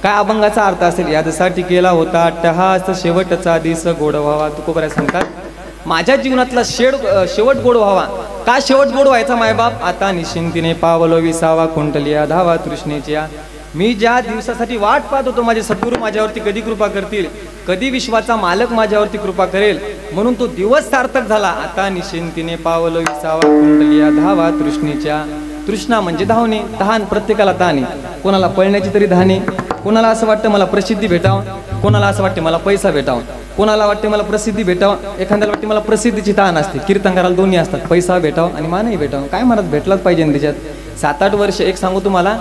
काय अभंगाचा अर्थ असेल? यादसाठी केला होता अट्टहास, शेवटचा दिस गोड व्हावा. तुकोबराय सांगतात, माझ्या जीवनातला शेवट गोड व्हावा. का शेवट गोड व्हायचा मायबाप? आता निश्चिंतीने पावलो विसावा, कुंटलिया धावा तृष्णेच्या. मी ज्या दिवसासाठी वाट पाहत होतो, माझे सद्गुरू माझ्यावरती कधी कृपा करतील, कधी विश्वाचा मालक माझ्यावरती कृपा करेल, म्हणून तो दिवस सार्थक झाला. आता निश्चिंतीने पावलो विसावा, कुंटलिया धावा तृष्णेच्या. तृष्णा म्हणजे धावणे, तहान प्रत्येकाला तहान आहे. कोणाला पळण्याची तरी धान आहे, कोणाला असं वाटतं मला प्रसिद्धी भेटावं, कोणाला असं वाटतं मला पैसा भेटावं, कोणाला वाटते मला प्रसिद्धी भेटावं, एखाद्याला वाटते मला प्रसिद्धीची तहान असते. कीर्तनकाराला दोन्ही असतात, पैसा भेटावं आणि मानही भेटावं. काय महाराज भेटलाच पाहिजे ना त्याच्यात. 7-8 वर्ष एक सांगू तुम्हाला,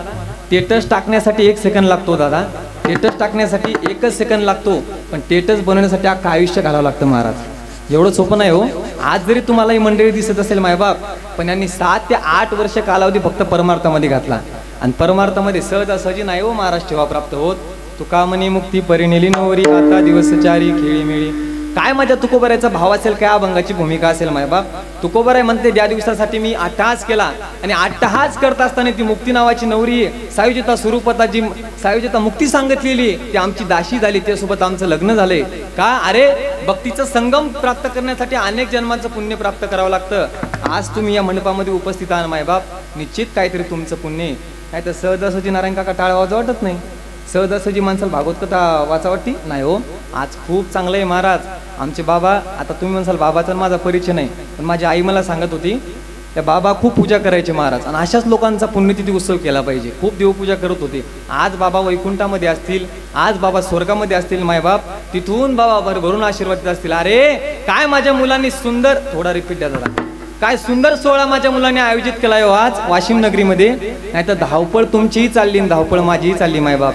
स्टेटस टाकण्यासाठी 1 सेकंद लागतो दादा. स्टेटस टाकण्यासाठी 1च सेकंद लागतो, पण स्टेटस बनवण्यासाठी अख्खं आयुष्य घालावं लागतं महाराज. एवढं सोपं नाही हो. आज जरी तुम्हाला ही मंडळी दिसत असेल मायबाप, पण यांनी 7 ते 8 वर्ष कालावधी फक्त परमार्थामध्ये घातला. आणि परमार्थामध्ये सहजासहजी नाही हो महाराज ठेवा प्राप्त होत. तुका म्हणे मुक्ती परिणेली नवरी, आता दिवसचारी खेळी मिळी. काय माझ्या तुकोबरायचा भाव असेल, काय अभंगाची भूमिका असेल मायबाप. तुकोबराय म्हणते, ज्या दिवसासाठी मी अट्टहास केला, आणि अट्टहास करत असताना ती मुक्ती नावाची नवरी सायुजिता स्वरूपता, जी सायुजिता मुक्ती सांगितलेली ती आमची दाशी झाली, त्यासोबत आमचं लग्न झालंय. का? अरे भक्तीचं संगम प्राप्त करण्यासाठी अनेक जन्मांचं पुण्य प्राप्त करावं लागतं. आज तुम्ही या मंडपामध्ये उपस्थित आहात मायबाप, निश्चित काहीतरी तुमचं पुण्य आहे. काय तर सहजासहजी नारायण काका टाळ वाजवा वाटत नाही, सहजासहजी माणसाला भागवत कथा वाचा वाटती नाही हो. आज खूप चांगलं आहे महाराज. आमचे बाबा, आता तुम्ही म्हणसाल बाबाचा माझा परिचय नाही, पण माझी आई मला सांगत होती, त्या बाबा खूप पूजा करायचे महाराज, आणि अशाच लोकांचा पुण्यतिथी उत्सव केला पाहिजे. खूप देवपूजा करत होते. आज बाबा वैकुंठामध्ये असतील, आज बाबा स्वर्गामध्ये असतील मायबाप, तिथून बाबा भरभरून आशीर्वाद देत असतील. अरे काय माझ्या मुलांनी सुंदर, थोडा रिपीट द्या जरा, काय सुंदर सोहळा माझ्या मुलांनी आयोजित केलाय हो आज वाशिम नगरीमध्ये. नाही तर धावपळ तुमचीही चालली, धावपळ माझीही चालली मायबाप.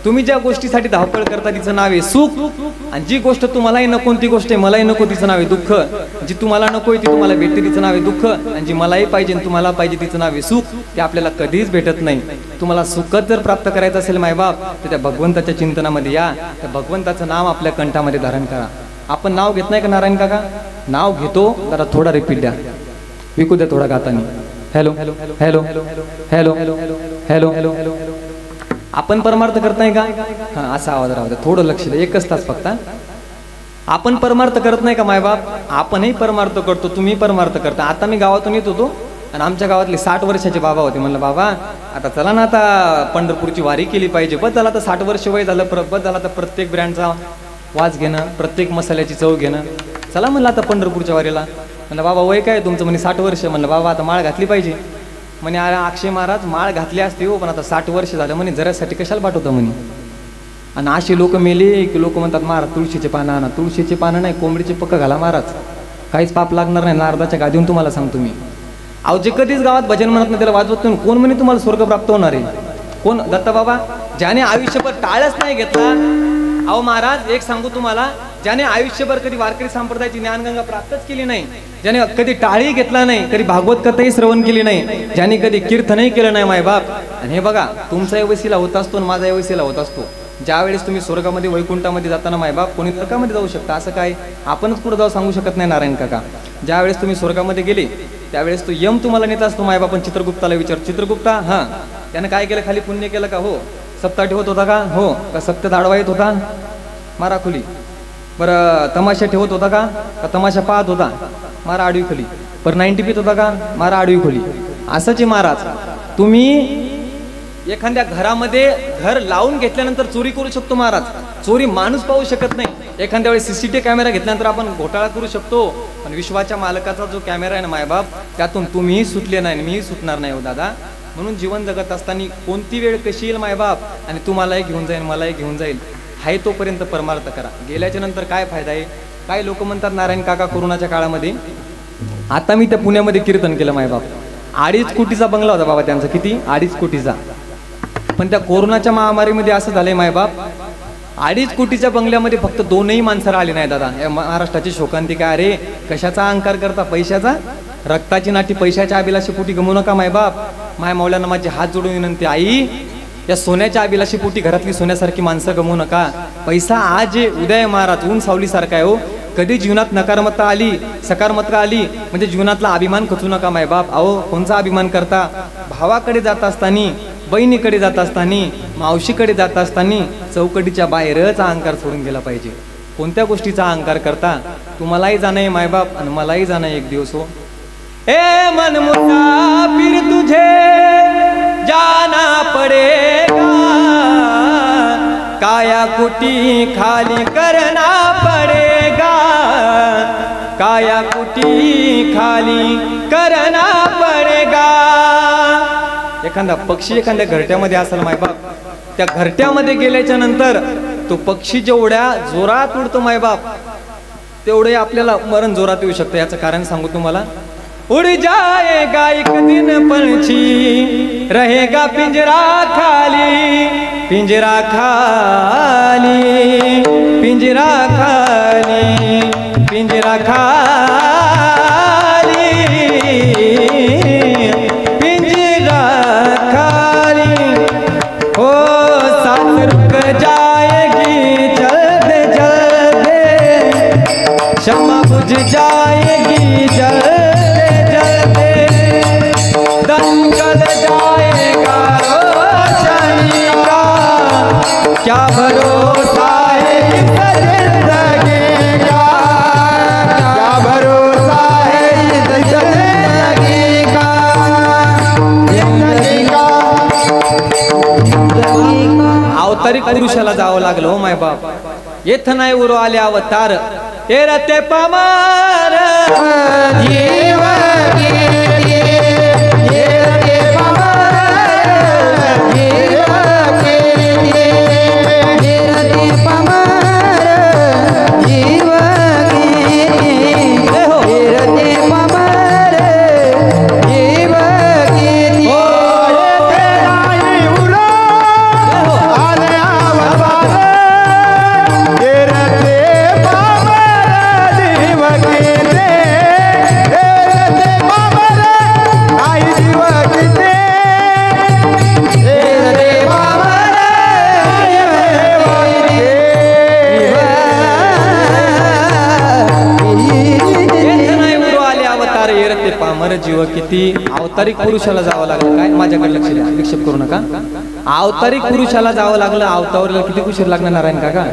तुम्ही ज्या गोष्टीसाठी धावपळ करता तिचं नाव आहे सुख, आणि जी गोष्ट तुम्हालाही नको ती गोष्ट आहे मलाही नको तिचं नाव आहे दुःख. जी तुम्हाला नको ती तुम्हाला भेटते तिचं नाव आहे दुःख, आणि जी मलाही पाहिजे तुम्हाला पाहिजे तिचं नाव आहे सुख. ते आपल्याला कधीच भेटत नाही. तुम्हाला सुखच जर प्राप्त करायचं असेल मायबाप, तर त्या भगवंताच्या चिंतनामध्ये या, त्या भगवंताचं नाव आपल्या कंठामध्ये धारण करा. आपण नाव घेत नाही का नारायण काका? नाव घेतो, जरा थोडा रिपीट द्या, विकू द्या थोडा गातानी. Hello hello hello hello hello hello. आपण परमार्थ करत नाही का? हा, असा आवाज राहू द्या, थोडं लक्ष द्या, 1च तास फक्त. आपण परमार्थ करत नाही का मायबाप? आपणही परमार्थ करतो, तुम्ही परमार्थ करता. आता मी गावातून येत होतो, आणि आमच्या गावातले 60 वर्षाचे बाबा होते. म्हणलं बाबा आता चला ना, आता पंढरपूरची वारी केली पाहिजे. बस झाला तर 60 वर्ष वय झालं, बस झाला तर प्रत्येक ब्रँडचा वास घेणं, प्रत्येक मसाल्याची चव घेणं. चला म्हणलं आता पंढरपूरच्या वारीला. म्हणलं बाबा वय काय तुमचं? म्हणे 60 वर्ष. म्हणलं बाबा आता माळ घातली पाहिजे. म्हणे अरे अक्षय महाराज माळ घातली असते हो, पण आता 60 वर्ष झालं म्हणे, जरासाठी कशाला पाठवतं म्हणे. आणि अशी लोक मेले की लोक म्हणतात महाराज तुळशीचे पानं आणा. तुळशीचे पानं नाही, कोंबडीचे पक्क घाला महाराज, काहीच पाप लागणार नाही. नारदाच्या गादीहून तुम्हाला सांगतो मी. अहो जे कधीच गावात भजन म्हणत नाही त्याला वाजवत नाही, कोण म्हणे तुम्हाला स्वर्ग प्राप्त होणार आहे? कोण? दत्तबाबा. ज्याने आयुष्यभर टाळच नाही घेतला. अहो महाराज एक सांगू तुम्हाला, ज्याने आयुष्यभर कधी वारकरी संप्रदायाची ज्ञानगंगा प्राप्तच केली नाही, ज्याने कधी टाळी घेतला नाही, कधी भागवत कथाही श्रवण केली नाही, ज्याने कधी कीर्तनही केलं नाही मायबाप. आणि हे बघा, तुमचा वसीला होत असतो आणि माझा वसीला होत असतो. ज्यावेळेस तुम्ही स्वर्गामध्ये वैकुंठामध्ये जाताना मायबाप, कोणी नरकामध्ये जाऊ शकता असं काय? आपणच पुढे जाऊ सांगू शकत नाही नारायण काका. ज्यावेळेस तुम्ही स्वर्गामध्ये गेले त्यावेळेस तो यम तुम्हाला नेत असतो मायबाप. पण चित्रगुप्ताला विचार, चित्रगुप्ता हां त्यानं काय केलं? खाली पुण्य केलं का? हो. सप्ताह ठेवत होता का? हो. का सत्य धाडवा येत होता? मारा खुली. बरं तमाशा ठेवत होता का? तमाशा पाहत होता? मारा आडवी खोली. बरं 90 पित होता का? मारा आडवी खोली. असंच महाराज, तुम्ही एखाद्या घरामध्ये घर लावून घेतल्यानंतर चोरी करू शकतो महाराज. चोरी माणूस पाहू शकत नाही. एखाद्या वेळेस CCTV कॅमेरा घेतल्यानंतर आपण घोटाळा करू शकतो, पण विश्वाच्या मालकाचा जो कॅमेरा आहे ना मायबाप, त्यातून तुम्हीही सुटले नाही, मीही सुटणार नाही हो दादा. म्हणून जीवन जगत असताना कोणती वेळ कशी येईल मायबाप, आणि तुम्हालाही घेऊन जाईल मलाही घेऊन जाईल, हाय तोपर्यंत परमार्थ करा. गेल्याच्या नंतर काय फायदा आहे? काय लोक म्हणतात नारायण काका कोरोनाच्या काळामध्ये, आता मी त्या पुण्यामध्ये कीर्तन केलं मायबाप, 2.5 कोटीचा बंगला होता बाबा त्यांचा. किती? 2.5 कोटीचा. पण त्या कोरोनाच्या महामारीमध्ये असं झालंय मायबाप, 2.5 कोटीच्या बंगल्यामध्ये फक्त 2ही माणसं आली नाही दादा. या महाराष्ट्राची शोकांतिका. अरे कशाचा अहंकार करता? पैशाचा. रक्ताची नाटी पैशाच्या अभिलाषी पोटी गमवू नका मायबाप. माय मौलांना माझी हात जोडून विनंती, आई या सोन्याच्या अभिलाषी पोटी घरातली सोन्यासारखी माणसं गमवू नका. पैसा आज आहे, उदय महाराज ऊन सावली सारखा आहे हो. कधी जीवनात नकारमत्ता आली, सकारमत्ता आली म्हणजे जीवनातला अभिमान खचू नका मायबाप. अहो कोणचा अभिमान करता? भावाकडे जात असताना बहिणीकडे जात असताना, मावशीकडे जात असताना चौकटीच्या बाहेरच अहंकार सोडून गेला पाहिजे. कोणत्या गोष्टीचा अहंकार करता? तुम्हालाही जाणं आहे मायबाप आणि मलाही जाणं एक दिवस हो. ए मन मुसाफिर तुझे जाना पडेगा, काया कुटी खाली करना पडेगा, काया कुटी खाली करना पडेगा. एखादा पक्षी एखाद्या घरट्यामध्ये असेल मायबाप, त्या घरट्यामध्ये गेल्याच्या नंतर तो पक्षी जेवढ्या जोरात उडतो मायबाप, तेवढे आपल्याला मरण जोरात येऊ शकतं. याचं कारण सांगू तुम्हाला. उड़ जाएगा एक दिन पंछी, रहेगा पिंजरा खाली, पिंजरा खाली, पिंजरा खाली, पिंजरा खाली, पिंजरा खाली. हो साथ रुक जाएगी जल्द जल्द, शम्मा बुझ जाएगी जल्द, दंगल जाएगा रोशनी का, क्या भरोसा है इस जिंदगी का, क्या भरोसा है इस जिंदगी का, जिंदगी का. अवतारिक पुरुषाला जावं लागलं हो माय बाप. येथ नाही उरो आले अवतार, ते रते पमार जीव जीव किती. अवतारिक पुरुषाला जावं लागलं काय? माझ्याकडे लक्ष द्या, विक्षेप करू नका. अवतारिक पुरुषाला जावं लागलं. अवतावरला किती उशीर लागणार नारायण काका?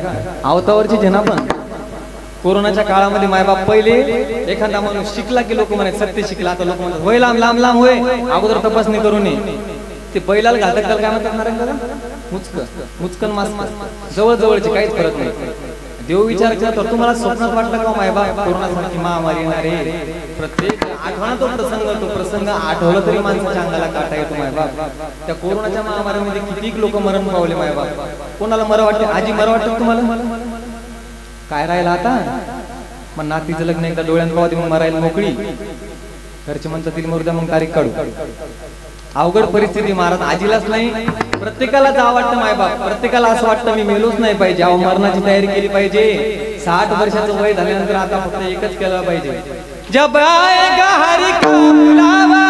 अवतावरची जेना पण कोरोनाच्या काळामध्ये मायबाप पहिले एखादा माणूस शिकला की लोक म्हणायचे सत्य शिकला. आता लोक म्हणतात होय लांब लांब लांब होय, अगोदर तपासणी करू नये. ते बैलाला घालतात त्याला काय म्हणतात नारायण काका? मुचकन. मुचकन मास जवळ जवळची काहीच फरक नाही. देव विचार केला तर तुम्हाला स्वप्नात वाटलं का मायबाप कोरोनासारखी महामारी येणार आहे? प्रत्येक आठवणा तो प्रसंग आठवला तरी माणसाच्या अंगाला काटा येतो मायबाप. त्या कोरोनाच्या महामारीमध्ये किती लोक मरण पावले मायबाप. कोणाला मर वाटते? आजी मर वाटत तुम्हाला? काय राहिला आता? मग नातीचं लग्न एकदा डोळ्यात पाहते मग मरायला मोकळी. घरचे म्हणतात तिला मरू द्या मग तारीख काढू. अवघड परिस्थिती महाराज. आजीलाच नाही प्रत्येकाला जावं वाटतं मायबाप. प्रत्येकाला असं वाटतं मी मेलोच नाही पाहिजे, अहो मरणाची तयारी केली पाहिजे. 60 वर्षाचं वय झाल्यानंतर आता फक्त एकच केलं पाहिजे. जब आएगा हरि का बुलावा,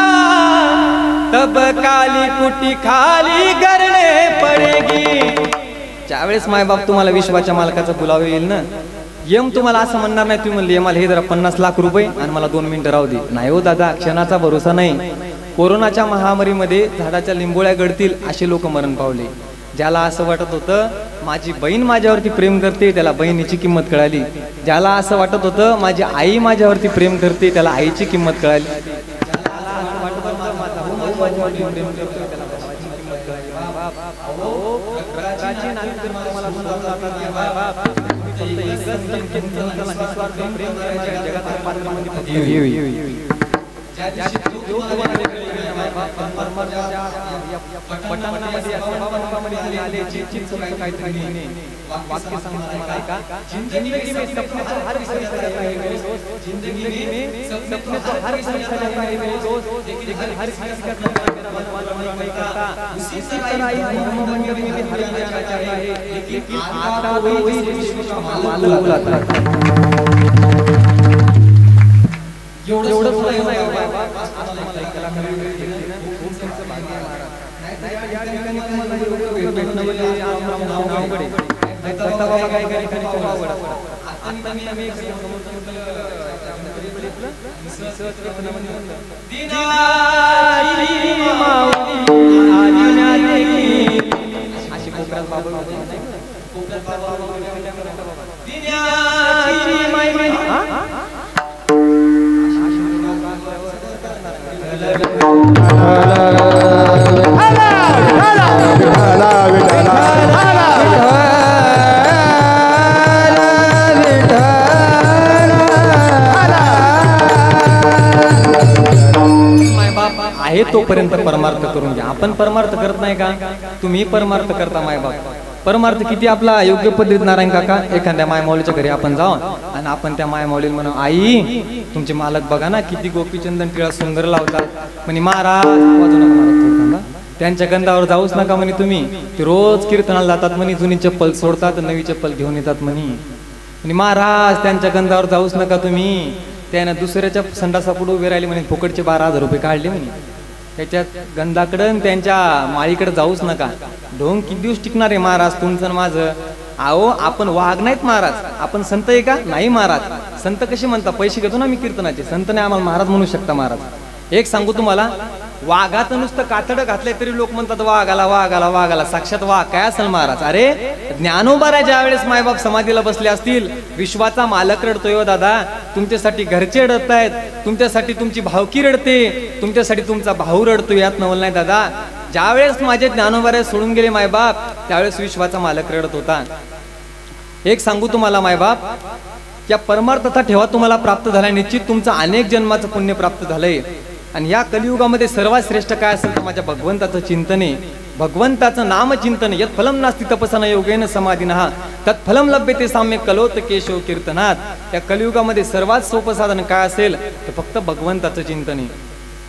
तब काली कुटी खाली करने पडेगी. ज्यावेळेस मायबाप तुम्हाला विश्वाच्या मालकाचा बुलावा येईल ना, यम तुम्हाला असं म्हणणार नाही. तुम्ही म्हणले मला हे जरा 50 लाख रुपये आणि मला 2 मिनिटं राहू दे. नाही हो दादा, क्षणाचा भरोसा नाही. कोरोनाच्या महामारीमध्ये झाडाच्या लिंबोळ्या गळतील असे लोक मरण पावले. ज्याला असं वाटत होतं माझी बहीण माझ्यावरती प्रेम करते, त्याला बहिणीची किंमत कळाली. ज्याला असं वाटत होतं माझी आई माझ्यावरती प्रेम करते, त्याला आईची किंमत कळाली. जिंदगी में सपने तो हर किसी का जाता है मेरे दोस्त. जिंदगी में सपने तो हर किसी का जाता है मेरे दोस्त. लेकिन हर किसी का नहीं करता. उसी तरह ही धर्म मंदिर में भी हर कोई आना चाहता है, लेकिन आता वही विश्व का मालक बुलाता है. एवढं नाही अशी कोकणात बाबा आहे तोपर्यंत परमार्थ करून घ्या. आपण परमार्थ करत नाही का? तुम्ही परमार्थ करता मायबाप. परमार्थ किती आपला योग्य पद्धतीत नारायण काका एखाद्या मायमाऊलीच्या घरी आपण जाऊ आणि आपण त्या मायमाऊलीला म्हणू, आई तुमचे मालक बघा ना किती गोपीचंदन टिळा सुंदर लावतात म्हणे, महाराज वाजू नका महाराज, त्यांच्या गंधावर जाऊच नका म्हणे तुम्ही, ते रोज कीर्तनाला जातात म्हणे, जुनी चप्पल सोडतात नवी चप्पल घेऊन येतात म्हणे, महाराज त्यांच्या गंधावर जाऊच नका तुम्ही, त्यानं दुसऱ्याच्या संडासापुढे उभे राहिले म्हणे, फुकटचे 12,000 रुपये काढले म्हणे, त्याच्या गंधाकडं त्यांच्या माळीकडे जाऊच नका. ढोंग किती दिवस टिकणार आहे महाराज तुमचं माझं? अहो आपण वाघ नाहीत महाराज, आपण संत आहे का? नाही महाराज. संत कसे म्हणता? पैसे घेतो ना मी कीर्तनाचे, संत नाही आम्हाला महाराज म्हणू शकता महाराज. एक सांगू तुम्हाला, वाघाचं नुसतं कातडं घातलंय तरी लोक म्हणतात वाघ आला वाघ आला वाघ आला, साक्षात वाघ काय असेल महाराज? अरे ज्ञानोबा ज्या वेळेस मायबाप समाधीला बसले असतील, विश्वाचा मालक रडतोय हो दादा, तुमच्यासाठी घरचे रडत आहेत, तुमच्यासाठी तुमची भावकी रडते, तुमच्यासाठी तुमचा भाऊ रडतोय, यात नवल नाही दादा. ज्यावेळेस माझे ज्ञानोबा सोडून गेले मायबाप, त्यावेळेस विश्वाचा मालक रडत होता. एक सांगू तुम्हाला मायबाप, या परमार्थता ठेवा तुम्हाला प्राप्त झाला, निश्चित तुमचं अनेक जन्माचं पुण्य प्राप्त झालंय. आणि या कलियुगामध्ये सर्वात श्रेष्ठ काय असेल तर माझ्या भगवंताचं चिंतन आहे, भगवंताचं नामचिंतन. यत् फलम नास्ति तपसा न योगेन समाधिनः तत्फलम लभ्यते साम्यक कलोत केशव कीर्तनात. या कलियुगामध्ये सर्वात सोपं साधन काय असेल तर फक्त भगवंताचं चिंतन आहे.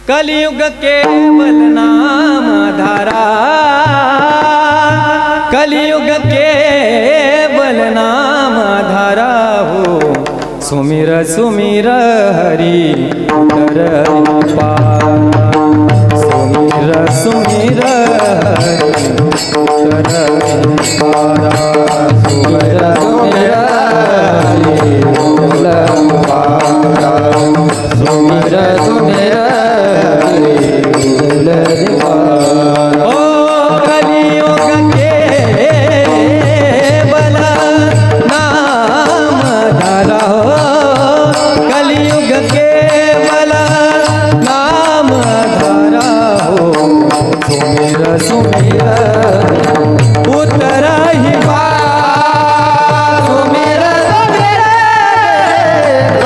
कलियुग केवल नाम धारा, कलियुग केवल नाम धारा हो, सुमिर सुमिर हरि उतर पारा, सुमिर सुमिर हरि उतर पारा, सुमिर सुमिर हरि उतर पारा, सुमिर सुमिर हरि उतर पारा. ओ कलियुग केवल नाम धारा हो, कलियुग केवल नाम धारा हो, सुमिर सुमिर उतर ही पार, सुमिर सुमिर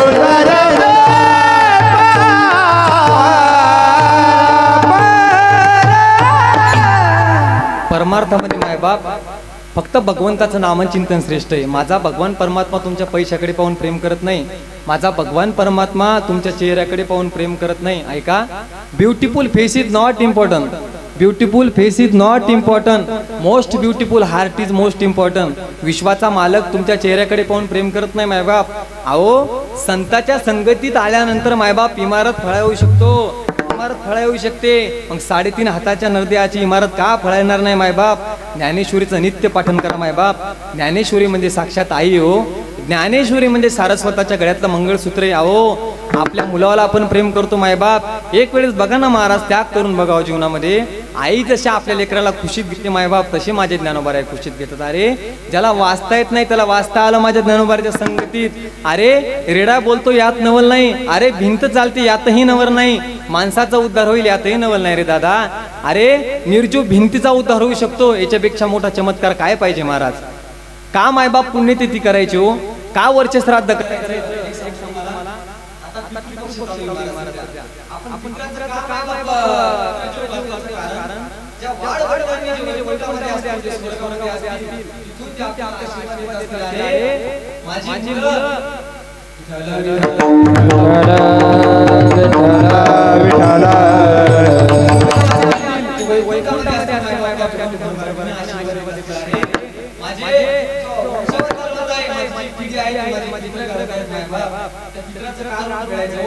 उतर परमार्थामध्ये मायबाप फक्त भगवंताचं नामचिंतन श्रेष्ठ आहे. माझा भगवान परमात्मा तुमच्या पैशाकडे पाहून प्रेम करत नाही, माझा भगवान परमात्मा तुमच्या चेहऱ्याकडे पाहून प्रेम करत नाही. ऐका, beautiful face is not important, beautiful face is not important, most beautiful heart is most important. विश्वाचा मालक तुमच्या चेहऱ्याकडे पाहून प्रेम करत नाही मायबाप. अहो संताच्या संगतीत आल्यानंतर मायबाप इमारत फळा येऊ शकतो, इमारत फळा येऊ शकते. मग 3.5 हाताच्या नरदेहाची इमारत का फळा येणार नाही मायबाप? ज्ञानेश्वरीचं नित्य पाठन करा मायबाप. ज्ञानेश्वरी म्हणजे साक्षात आई हो, ज्ञानेश्वरी म्हणजे सारस्वताच्या गळ्यातलं मंगळसूत्र आहे. अहो आपल्या मुलाला आपण प्रेम करतो मायबाप, एक वेळेस बघा ना महाराज, त्याग करून बघावं जीवनामध्ये. आई जशी आपल्या लेकराला खुशीत घेते मायबाप, तसे माझे ज्ञानोबा खुशीत घेतात. अरे ज्याला वाचता येत नाही त्याला वाचता आलं माझ्या ज्ञानोबाच्या संगतीत. अरे रेडा बोलतो यात नवल नाही, अरे भिंत चालते यातही नवल नाही, माणसाचा उद्धार होईल यातही नवल नाही रे दादा. अरे निर्जीव भिंतीचा उद्धार होऊ शकतो, याच्यापेक्षा मोठा चमत्कार काय पाहिजे महाराज? का मायबाप पुण्यतिथी करायची हो, का वरचे श्राद्ध करायचं? जी आहे माझी चित्र काढत आहे मायबाप, त्या चित्राचं कारण कळायचं.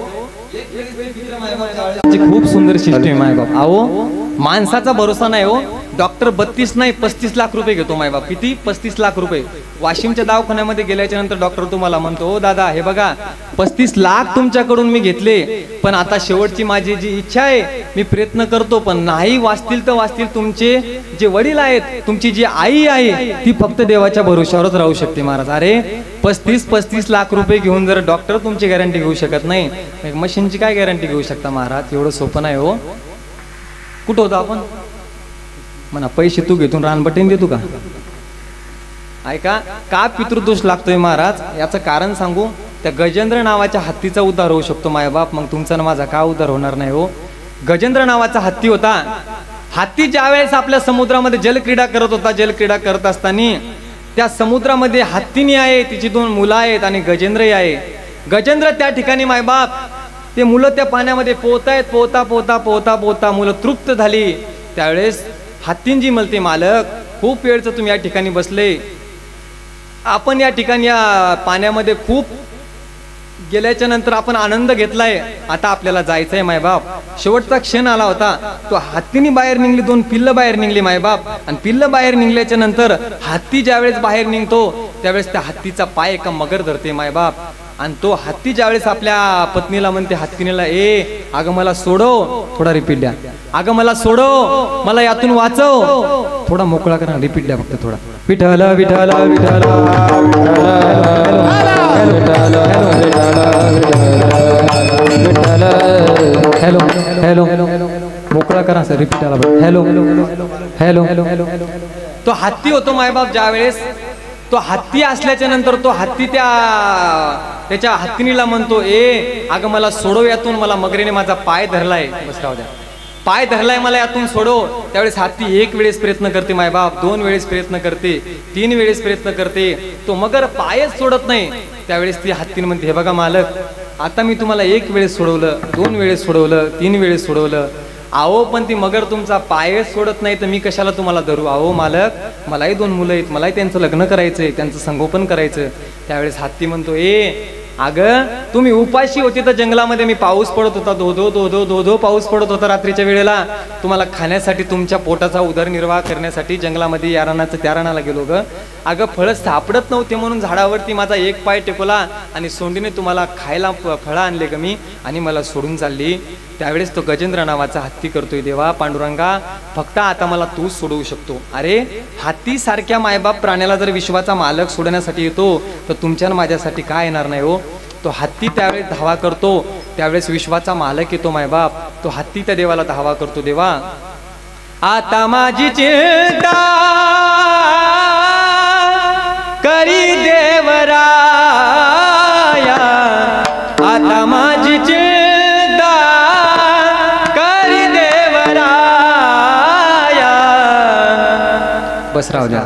एक वेळेस चित्र मायबाप खूप सुंदर सिस्टीम आहे बाप. अहो माणसाचा भरोसा नाही हो. डॉक्टर 32 नाही 35 लाख रुपये घेतो मायबाप. किती? 35 लाख रुपये. वाशिमच्या दवाखान्यामध्ये गेल्याच्या नंतर डॉक्टर तुम्हाला म्हणतो, ओ दादा हे बघा 35 लाख तुमच्याकडून मी घेतले, पण आता शेवटची माझी जी इच्छा आहे मी प्रयत्न करतो, पण नाही वाचतील तर वाचतील. तुमचे जे वडील आहेत, तुमची जी आई आहे ती फक्त देवाच्या भरोशावरच राहू शकते महाराज. अरे 35 लाख रुपये घेऊन जर डॉक्टर तुमची गॅरंटी घेऊ शकत नाही, मशीनची काय गॅरंटी घेऊ शकता महाराज? एवढं सोपं नाही हो. कुठं होतं आपण? म्हणा पैसे तू घेतून रानबटीन देतो का? ऐका का पितृदोष लागतोय महाराज, याचं कारण सांगू. त्या गजेंद्र नावाच्या हत्तीचा उद्धार होऊ शकतो मायबाप, मग तुमचा माझा का उद्धार होणार नाही हो? गजेंद्र नावाचा हत्ती होता. हत्ती ज्या वेळेस आपल्या समुद्रामध्ये जलक्रीडा करत होता, जलक्रीडा करत असताना त्या समुद्रामध्ये हत्तीनी आहे, तिची 2 मुलं आहेत आणि गजेंद्रही आहे. गजेंद्र त्या ठिकाणी मायबाप, ते मुलं त्या पाण्यामध्ये पोहतायत. पोहता पोहता पोहता पोहता मुलं तृप्त झाली. त्यावेळेस हत्तींजी म्हणते, मालक खूप वेळचं तुम्ही या ठिकाणी बसले, आपण या ठिकाणी या पाण्यामध्ये खूप गेल्याच्या नंतर आपण आनंद घेतलाय, आता आपल्याला जायचंय मायबाप. शेवटचा क्षण आला होता. तो हत्तीनी बाहेर निघली, 2 पिल्लं बाहेर निघली मायबाप. आणि पिल्लं बाहेर निघल्याच्या नंतर हत्ती ज्यावेळेस बाहेर निघतो त्यावेळेस त्या हत्तीचा पाय एका मगर धरते मायबाप. आणि तो हत्ती ज्यावेळेस आपल्या पत्नीला म्हणते, हत्तीनेला, ए अगं मला सोडव. थोडा रिपीट द्या. अगं मला सोडव, मला यातून वाचव. थोडा मोकळा करा, रिपीट द्या फक्त थोडा. विठ्ठल विठ्ठल विठ्ठल हॅलो हॅलो मोकळा करा सर, रिपीट आला. Hello hello hello. तो हत्ती होतो मायबाप. ज्यावेळेस तो हत्ती असल्याच्या नंतर तो हत्ती त्याच्या हत्तीनीला म्हणतो, ए अगं मला सोडव यातून, मला मगरीने माझा पाय धरलाय. बस राहू द्या, पाय धरलाय, मला यातून सोडव. त्यावेळेस हत्ती 1 वेळेस प्रयत्न करते मायबाप, 2 वेळेस प्रयत्न करते, 3 वेळेस प्रयत्न करते, तो मगर पायच सोडत नाही. त्यावेळेस ती हत्तीने म्हणते, हे बघा मालक, आता मी तुम्हाला 1 वेळेस सोडवलं, 2 वेळेस सोडवलं, 3 वेळेस सोडवलं, अहो पण ती मगर तुमचा पायच सोडत नाही, तर मी कशाला तुम्हाला धरू? अहो मालक, मलाही 2 मुलं आहेत, मलाही त्यांचं लग्न करायचंय, त्यांचं संगोपन करायचं. त्यावेळेस हत्ती म्हणतो, ए अगं तुम्ही उपाशी होती तर जंगलामध्ये मी पाऊस पडत होता, धो धो धो धो धो धो पाऊस पडत होता रात्रीच्या वेळेला. तुम्हाला खाण्यासाठी, तुमच्या पोटाचा उदरनिर्वाह करण्यासाठी जंगलामध्ये या रानाचं त्या रानाला गेलो ग. अगं फळं सापडत नव्हते म्हणून झाडावरती माझा 1 पाय टेकवला आणि सोंडीने तुम्हाला खायला फळं आणले ग मी, आणि मला सोडून चालली. त्यावेळेस तो गजेंद्र नावाचा हत्ती करतोय, देवा पांडुरंगा, फक्त आता मला तूच सोडवू शकतो. अरे हत्ती सारख्या मायबाप प्राण्याला जर विश्वाचा मालक सोडण्यासाठी येतो तर तुमच्या माझ्यासाठी काय येणार नाही हो? तो हत्ती त्यावेळेस धावा करतो, त्यावेळेस विश्वाचा मालक येतो मायबाप. तो हत्ती त्या देवाला धावा करतो, देवा आता माझी चिंता करी देवराया, आता माझी चिंता करी देवराया. बस राहू द्या.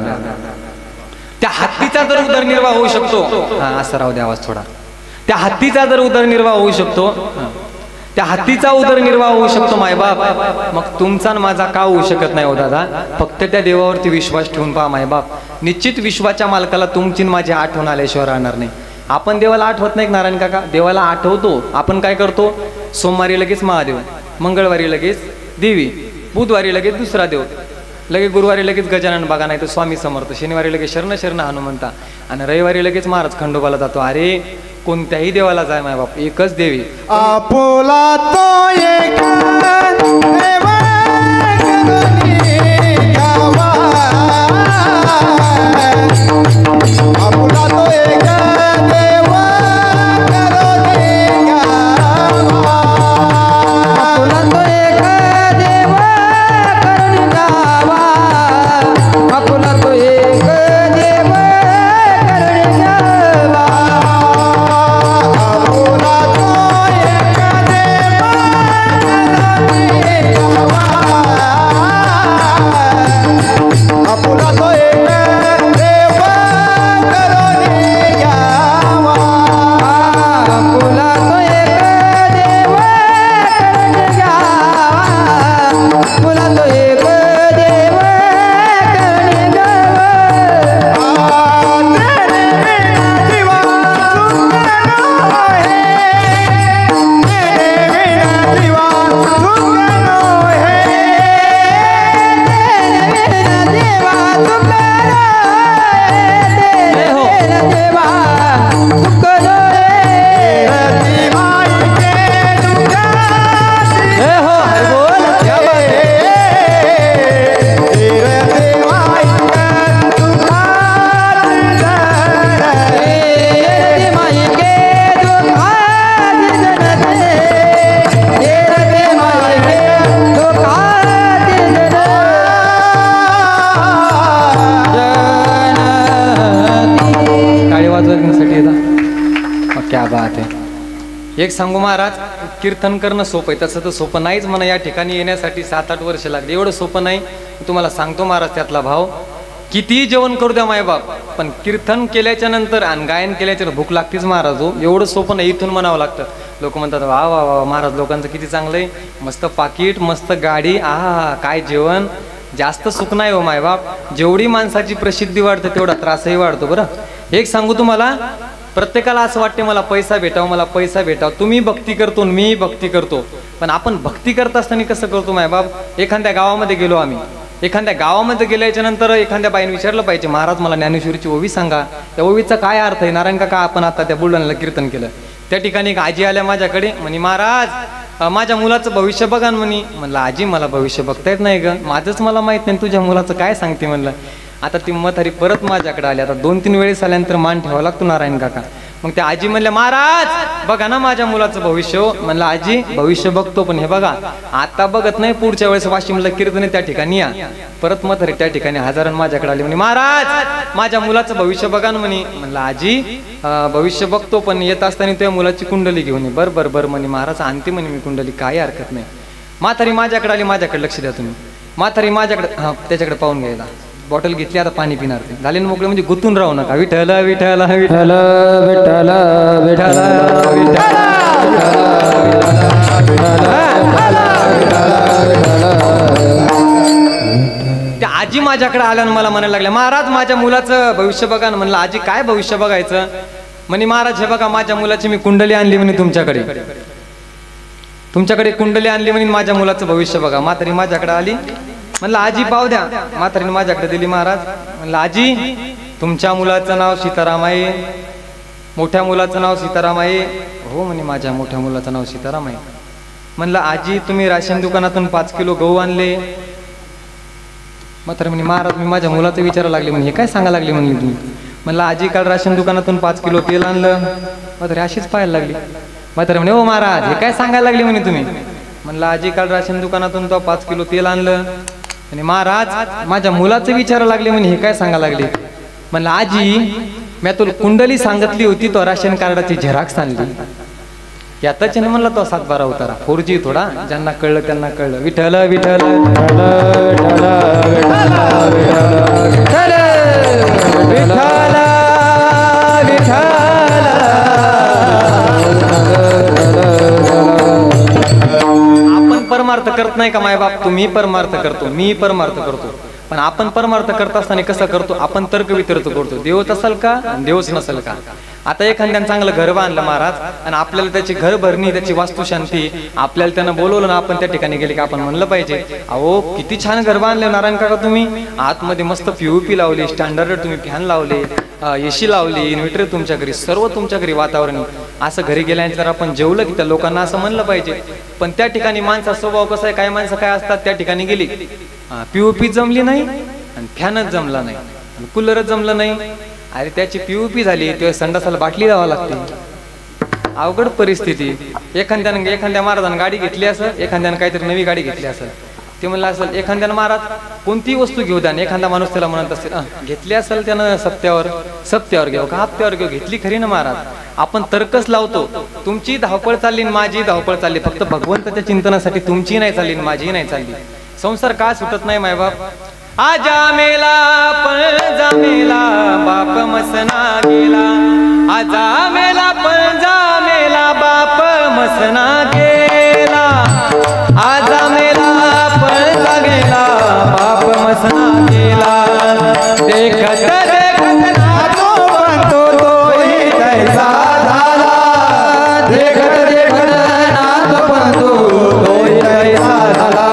त्या हत्तीचा जर उदरनिर्वाह होऊ शकतो, हा असं राहू द्या आवाज थोडा. त्या हत्तीचा जर उदरनिर्वाह होऊ शकतो, त्या हत्तीचा उदरनिर्वाह होऊ शकतो मायबाप, मग तुमचा माझा का होऊ शकत नाही हो दादा? फक्त त्या देवावरती विश्वास ठेवून पहा मायबाप. निश्चित विश्वाच्या मालकाला तुमची माझी आठवण आल्याशिवाय राहणार नाही. आपण देवाला आठवत नाही नारायण काका, देवाला आठवतो. आपण काय करतो? सोमवारी लगेच महादेव, मंगळवारी लगेच देवी, बुधवारी लगेच दुसरा देव, लगेच गुरुवारी लगेच गजानन बागा, नाही तर स्वामी समर्थ, शनिवारी लगेच शरण शरण हनुमंता, आणि रविवारी लगेच महाराज खंडोबाला जातो. अरे कोणत्याही देवाला जाय माय बाप, एकच देवी आपोला तो एक देव आपोला तो एक देव आपोला तो एक देव करून जावा, आपोला तो एक देव करून जावा. आपोला तो एक देव एक सांगू महाराज, कीर्तन करणं सोपं आहे, तसं तर सोपं नाहीच म्हणा. या ठिकाणी येण्यासाठी 7-8 वर्ष लागले, एवढं सोपं नाही. तुम्हाला सांगतो महाराज त्यातला भाव. कितीही जेवण करू द्या मायबाप, पण कीर्तन केल्याच्या नंतर आणि गायन केल्याच्या भूक लागतेच महाराज हो. एवढं सोपं नाही, इथून म्हणावं लागतं. लोक म्हणतात वा वा वा महाराज, लोकांचं किती चांगलं आहे, मस्त पाकिट, मस्त गाडी, आहा काय जेवण. जास्त सुख नाही हो मायबाप. जेवढी माणसाची प्रसिद्धी वाढते तेवढा त्रासही वाढतो. बरं एक सांगू तुम्हाला, प्रत्येकाला असं वाटते मला पैसा भेटावं, मला पैसा भेटावं. तुम्ही भक्ती करतो, मी भक्ती करतो, पण आपण भक्ती करत असताना कसं करतो मायबाप. एखाद्या गावामध्ये गेलो आम्ही, एखाद्या गावामध्ये गेल्याच्या नंतर एखाद्या बाईने विचारलं पाहिजे, महाराज मला ज्ञानेश्वरीची ओवी सांगा, त्या ओवीचा काय अर्थ आहे. नारायण काका आपण आता त्या बुलढाण्याला कीर्तन केलं, त्या ठिकाणी एक आजी आल्या माझ्याकडे, म्हणे महाराज माझ्या मुलाचं भविष्य बघा. म्हणे. म्हणलं आजी मला भविष्य बघता येत नाही ग, माझंच मला माहित नाही, तुझ्या मुलाचं काय सांगते म्हणलं. आता ती म्हातारी परत माझ्याकडे आली. आता 2-3 वेळेस आल्यानंतर मान ठेवावा लागतो नारायण काका. मग त्या आजी म्हणल्या महाराज बघा ना माझ्या मुलाचं भविष्य हो. म्हणलं आजी भविष्य बघतो, पण हे बघा आता बघत नाही, पुढच्या वेळेस वाशिमला कीर्तन त्या ठिकाणी या. परत म्हातारी त्या ठिकाणी हजारांनी माझ्याकडे आली, म्हणे महाराज माझ्या मुलाचं भविष्य बघा ना म्हणे. म्हणलं आजी भविष्य बघतो, पण येत असताना त्या मुलाची कुंडली घेऊन ये. बरं बरं बरं म्हणे महाराज आणते म्हणे मी कुंडली, काही हरकत नाही. म्हातारी माझ्याकडे आली, माझ्याकडे लक्ष द्या तुम्ही. म्हातारी माझ्याकडे त्याच्याकडे पाहून घ्यायला, बॉटल घेतली, आता पाणी पिणार. ते झाले ना मोकळे, म्हणजे गुंतून राहू नका. विठ्ठल विठ्ठल विठ्ठल विठ्ठल विठ्ठल त्या आजी माझ्याकडे आल्या आणि मला म्हणायला लागल्या महाराज माझ्या मुलाचं भविष्य बघा ना. म्हणलं आजी काय भविष्य बघायचं. म्हणे महाराज हे बघा माझ्या मुलाची मी कुंडली आणली म्हणे, तुमच्याकडे कुंडली आणली म्हणे, माझ्या मुलाचं भविष्य बघा. म्हातारी माझ्याकडे आली, म्हणलं आजी पाहू द्या. म्हातारीने माझ्याकडे दिली. महाराज म्हणलं आजी तुमच्या मुलाचं नाव सीताराम आहे, मोठ्या मुलाचं नाव सीताराम आहे. हो म्हणे माझ्या मोठ्या मुलाचं नाव सीताराम आहे. म्हणलं आजी तुम्ही राशन दुकानातून 5 किलो गहू आणले. म्हातारी म्हणे महाराज मी माझ्या मुलाचं विचारायला लागले. म्हणे हे काय सांगायला लागले म्हणले तुम्ही. म्हणलं आजी काल राशन दुकानातून 5 किलो तेल आणलं. म्हातारी अशीच पाहायला लागली. म्हातारी म्हणे हो महाराज हे काय सांगायला लागले म्हणे तुम्ही. म्हणलं आजी काल राशन दुकानातून तो 5 किलो तेल आणलं. आणि महाराज माझ्या मुलाचं विचारायला लागले म्हणे हे काय सांगायला लागले. म्हणलं आजी मी तुला कुंडली सांगितली होती, तो राशन कार्डाची झेरॉक्स आणली. यातच म्हणलं तो 7-12 उतारा 4G थोडा, ज्यांना कळलं त्यांना कळलं. विठ्ठल विठ्ठल परमार्थ करत नाही का मायबाप. तुम्ही परमार्थ करतो, मी परमार्थ करतो, पण आपण परमार्थ करत असताना कसं करतो, आपण तर्क वितर्क करतो. देवच असेल का देवच नसेल का. आता एखाद्यानं चांगलं घर बांधलं महाराज आणि आपल्याला त्याची घर भरणी त्याची वास्तुशांती आपल्याला त्यानं बोलवलं ना, आपण त्या ठिकाणी गेले की आपण म्हणलं पाहिजे अहो किती छान घर बांधले नारायण काका तुम्ही, आतमध्ये मस्त POP लावली, स्टँडर्ड तुम्ही फॅन लावले, AC लावली, इन्व्हर्टर तुमच्या घरी, सर्व तुमच्या घरी वातावरण. असं घरी गेल्यानंतर आपण जेवलं की त्या लोकांना असं म्हणलं पाहिजे. पण त्या ठिकाणी माणसा स्वभाव कसा आहे, काही माणसं काय असतात त्या ठिकाणी गेली POP जमली नाही आणि फॅनच जमला नाही आणि कूलरच जमलं नाही. अरे त्याची POP झाली, तेव्हा संडासाला बाटली द्यावं लागते. अवघड परिस्थिती. एखाद्या महाराजानं गाडी घेतली असेल, एखाद्यानं काहीतरी नवी गाडी घेतली असेल, ते म्हणलं असेल एखाद्यानं महाराज कोणती वस्तू घेऊ द्या, एखादा माणूस त्याला म्हणत असेल घेतली असेल त्यानं सप्त्यावर घेऊ का हप्त्यावर घेऊ, घेतली खरी ना महाराज. आपण तर्कच लावतो. तुमची धावपळ चालली माझी धावपळ चालली, फक्त भगवंताच्या चिंतनासाठी तुमची नाही चालली माझी नाही चालली. संसार का सुटत नाही मायबाप. आजा मेला पण जा मेला बाप मसना गेला, आजा मेला पण जा मेला बाप मसना गेला, आजा मेला पण जा गेला बाप मसना गेला. देखत देखत नातो बनतो तोही कैसा झाला, देखत देखत नातो बनतो तोही कैसा झाला.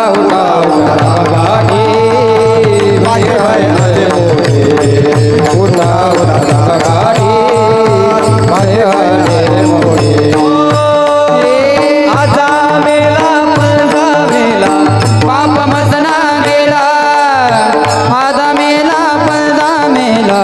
पाप मसना गेला, आजा मेला पण जा मेला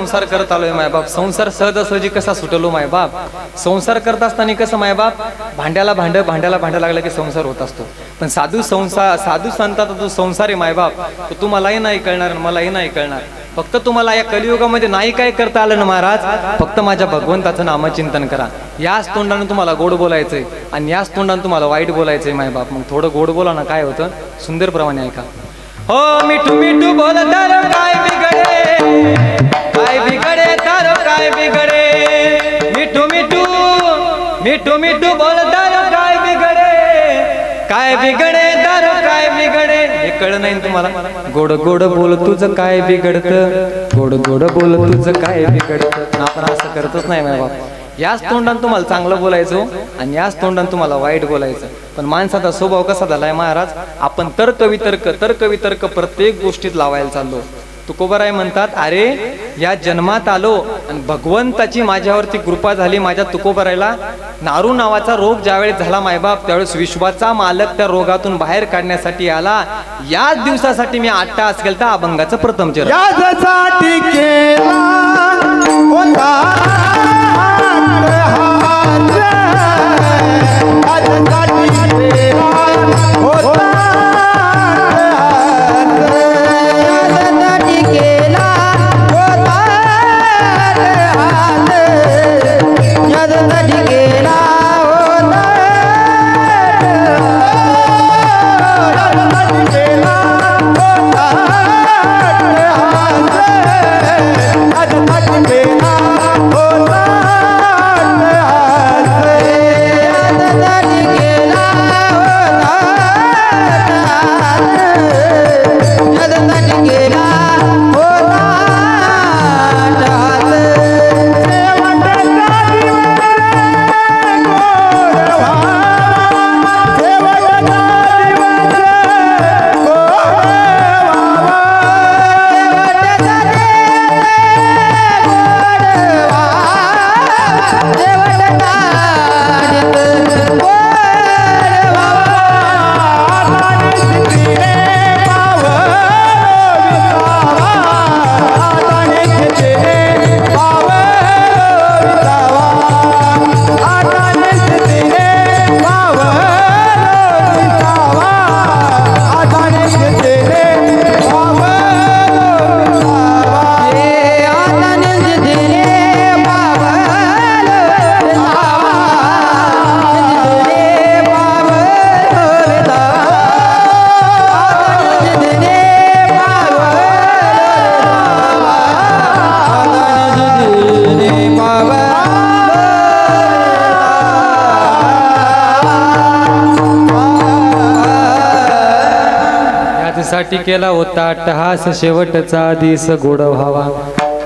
संसार करत आलोय मायबाप. संसार सहजासहजी कसा सुटलो मायबाप. संसार करत असताना कसं मायबाप, भांड्याला भांड्या लागलं की संसार होत असतो. पण साधू संतांचा जो संसार आहे मायबाप, तो तुम्हालाही नाही कळणार आणि मलाही नाही कळणार. फक्त तुम्हाला या कलियुगामध्ये नाही काय करता आलं ना महाराज, फक्त माझ्या भगवंताचं नामचिंतन करा. याच तोंडाने तुम्हाला गोड बोलायचंय आणि याच तोंडाने तुम्हाला वाईट बोलायचंय मायबाप. मग थोडं गोड बोला ना, काय होतं सुंदर प्रमाणे ऐका. हो मिठू मिठू बोलतार काय बिघडे, काय बिघडे तार काय बिघडे. मिठू मिठू मिठू मिठू बोलतार काय बिघडे, काय बिघडे तार काय बिघडे. हे कळलं नाही तुम्हाला. गोड गोड बोल तुझं काय बिघडतं, गोड गोड बोल तुझं काय बिघडतं. आपण असं करतच नाही माय बाप. याच तोंडाने तुम्हाला चांगलं बोलायचं आणि याच तोंडाने तुम्हाला वाईट बोलायचं. पण माणसाचा स्वभाव कसा झालाय महाराज, आपण तर्क वितर्क प्रत्येक गोष्टीत लावायला चाललो. तुकोबाराय म्हणतात, अरे या जन्मात आलो आणि भगवंताची माझ्यावरती कृपा झाली. माझ्या तुकोबारायला नारू नावाचा रोग ज्यावेळेस झाला मायबाप, त्यावेळेस विश्वाचा मालक त्या रोगातून बाहेर काढण्यासाठी आला. याच दिवसासाठी मी 8 तास केलता अभंगाचं प्रथम चरण. यासाठी केला होता साठी केला होता अट्टहास, शेवटचा दिस गोड व्हावा.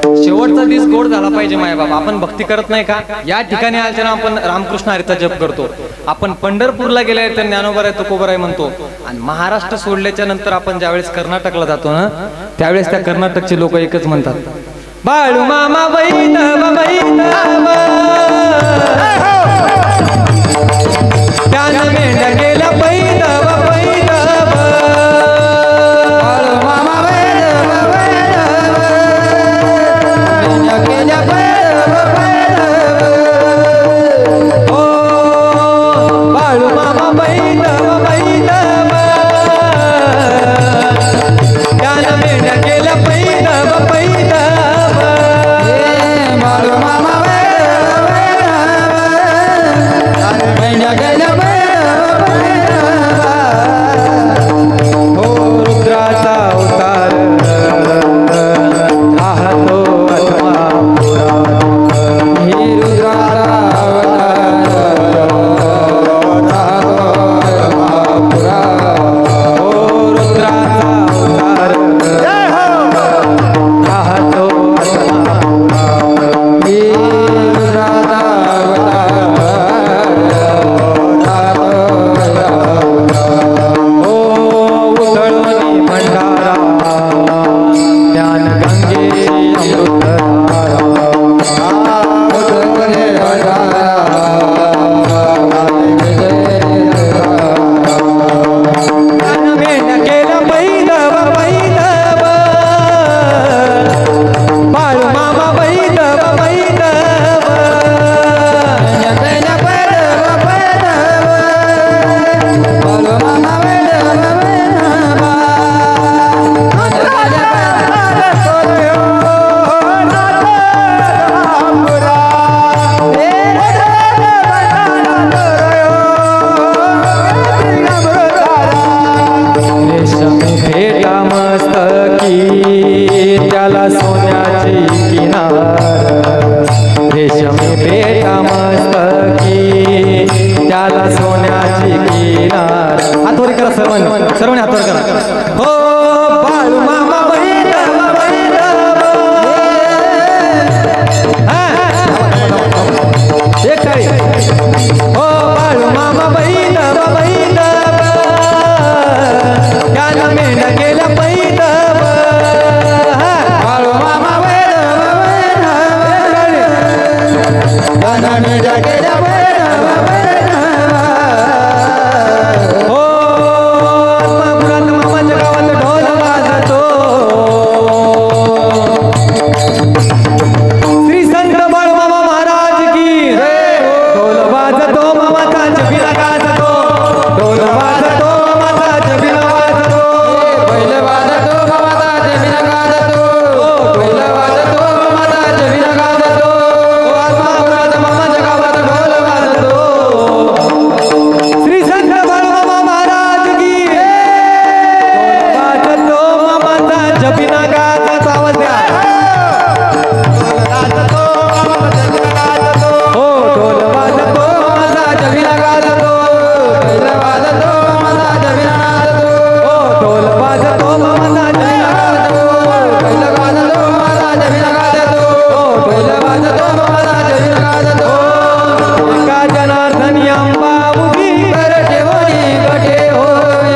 शेवटचा दिस गोड झाला पाहिजे मायबाप. आपण भक्ती करत नाही का? या ठिकाणी आल्याच्या आपण रामकृष्ण हरीचा जप करतो. आपण पंढरपूरला गेल्या तर ज्ञानोबराय तुकोबराय म्हणतो. आणि महाराष्ट्र सोडल्याच्या नंतर आपण ज्यावेळेस कर्नाटकला जातो ना, त्यावेळेस त्या कर्नाटकचे लोक एकच म्हणतात, बाळू मामा वैष्णव वैष्णव, त्यानं मेंढ्या गेल्या वैष्णव वैष्णव. मामा पेटा मस्तकी त्याला सोन्याची किनार. हातोरी करा सर्वांनी, सर्वांनी हातोरी करा. हो बाळू मामा एक टाळी. हो बाळू मामा बैल त्याला मेंढ गेल्या पैद. बाळू मामा बैल त्याला मेंढ गेल्या पैद. हो आत्मापुरात मामाच्या गावात ढोल वाजतो. श्री संत बाळू मामा महाराज की ढोल वाजतो मामाचा जबिना गाजतो. ढोल वाजतो मामाचा जबिना वाजतो. बैल वाजतो मामाचा जबिना गाजतो. बैल वाजतो मामाचा जबिना गाजतो. आत्मापुरात मामाच्या गावात ढोल वाजतो. श्री संत बाळू मामा महाराज की ढोल वाजतो मामाचा जबिना गाजतो. आवाज द्या. हो ढोल वाजतो मामाचा जबिना गाजतो. बैल वाजतो मामाचा जबिना गाजतो. हो ढोल वाजतो मामाचा जबिना गाजतो. बैल वाजतो मामाचा जबिना गाजतो. हो बैल वाजतो मामाचा जबिना गाजतो. एका जनार्दनी अंबा उभी कर ठेवणी गटे हो.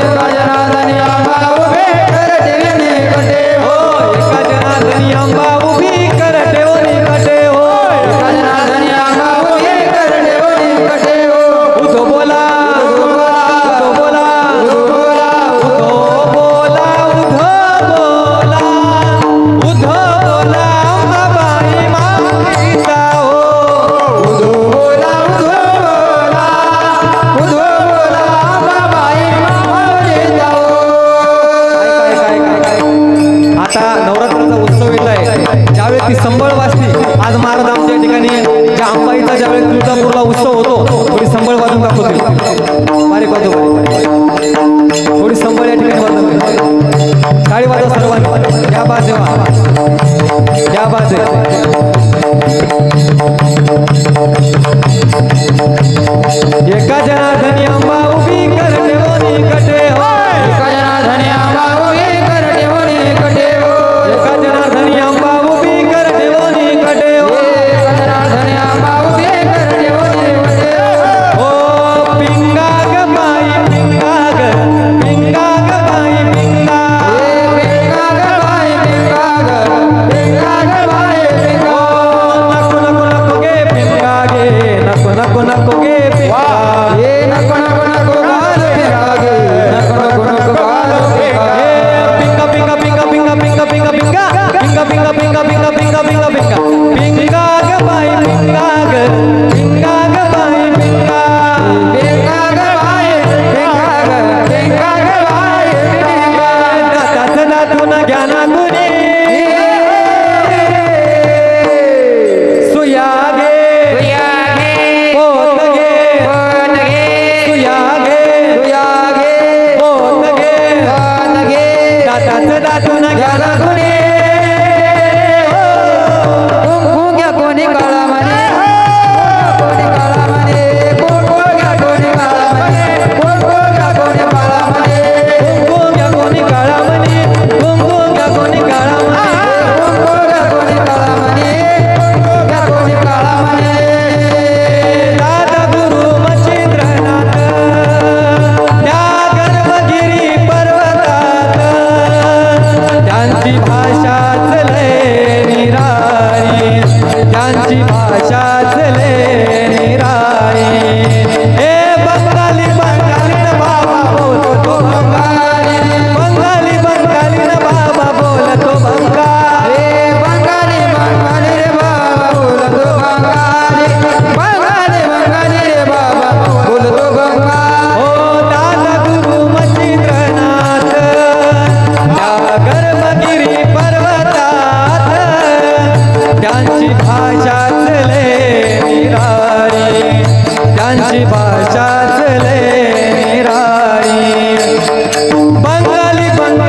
एका जनार्दनी अंबा उभी कर ठेवणी गटे हो. एका जनार्दनी अंबा उभी कर ठेवणी गटे हो. एका जनार्दनी अंबा उभी कर ठेवणी गटे हो. उधो बोला उधो बोला उधो बोला उधो बोला उधो बोला अंबाबाई मातीचा हो. उधो बोला उधो बोला अंबाबाई मातीचा हो. आता नवरात्राचा उत्सव येत आहे. ज्यावेळी ती संबळ वाजती, आज महाराज आमच्या ठिकाणी ज्या अंबाईचा ज्यावेळी तुळजापूरला उत्सव होतो, थोडी संबळ वाजून दाखवते. बारीक वाजव, थोडी संबळ या ठिकाणी वाजवते. टाळी वाजव सर्वांनी. या बाजे या बाजे. एका जनार्दनी अंबा उभी कर ठेवणी गटे हो. एका जनार्दनी अंबा उभी कर ठेवणी गटे हो. एका जनार्दनी अंबा उभी कर ठेवणी गटे हो. एका जनार्दनी अंबा उभी कर ठेवणी गटे हो. पिंगा ग बाई पिंगा ग पिंगा ग बाई पिंगा. पिंगा ग बाई पिंगा ग पिंगा ग बाई पिंगा. नको नको नको गे पिंगा गे. नको नको नको गे पिंगा. ये नको नको नको गाल पिंगा गे. नको नको नको गाल पिंगा. पिंगा पिंगा पिंगा पिंगा पिंगा पिंगा पिंगा पिंगा पिंगा पिंगा पिंगा पिंगा पिंगा पिंगा. पिंगा ग बाई पिंगा ग पिंगा ग बाई पिंगा. पिंगा ग बाई पिंगा ग पिंगा ग बाई पिंगा. दाताचं दातून ज्ञाना गुणी सुया गे पोत गे सुया गे पोत गे. दाताचं दातून ज्ञाना गुणी घ्या कोणी काळा म्हणे. कोणी काळा म्हणे. घ्या कोणी काळा म्हणे. घ्या कोणी काळा म्हणे. घ्या कोणी काळा म्हणे. घ्या कोणी काळा म्हणे. घ्या कोणी काळा म्हणे. घ्या कोणी काळा म्हणे. दादा गुरु मच्छिंद्रनाथ त्या गर्भगिरी पर्वतात त्यांची भाषाच लय निराळी. त्यांची भाषाच लय निराळी. हे बंगाली बंगाली न बाबा बोलतो बंगाली. बंगाली बंगाली न बाबा बोलतो बंगाली. बंगाली बंगाली रे बाबा बोलतो बंगाली. बंगाली बंगाली रे बाबा बोलतो बंगाली. हो दादा गुरु मच्छिंद्रनाथ त्या गर्भगिरी पर्वतात त्यांची भाषाच लय निराळी. त्यांची भाषाच लय निराळी. बंगाली बंगाली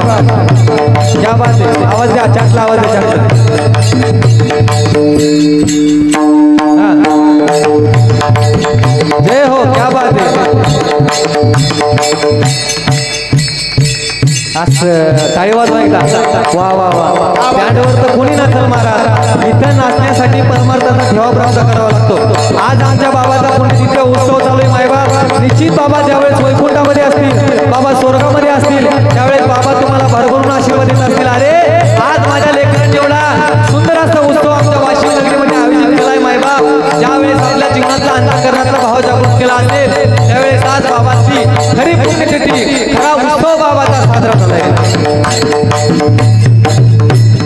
क्या बात आहे, आवाज द्या, चाटला आवाज द्या, चाटला. जय हो, क्या बात आहे. असं टाळी वाजवा एकदा. वा वा वा, स्टँडवर तर कोणी नसेल मारा. इथं नाचण्यासाठी परमार्थाचा ठेवा प्राप्त करावा लागतो. आज आमच्या बाबाचा पुण्यतिथीचा उत्सव चालू आहे मायबा. निश्चित बाबा ज्यावेळेस वैकुंठामध्ये असतील, बाबा स्वर्गामध्ये असतील, त्यावेळेस बाबा तुम्हाला भरभरून आशीर्वाद देत असतील. अरे आज माझ्या लेकरांनी एवढा सुंदर असा उत्सव आमच्या वाशिम नगरीमध्ये आयोजित केलाय मायबाप. ज्यावेळेस आपल्या जीवनातला अंतःकरणातला भाव जागृत केला असेल, त्यावेळेस आज बाबाची खरी पुण्यतिथी, खरा उत्सव बाबाचा साजरा झालाय.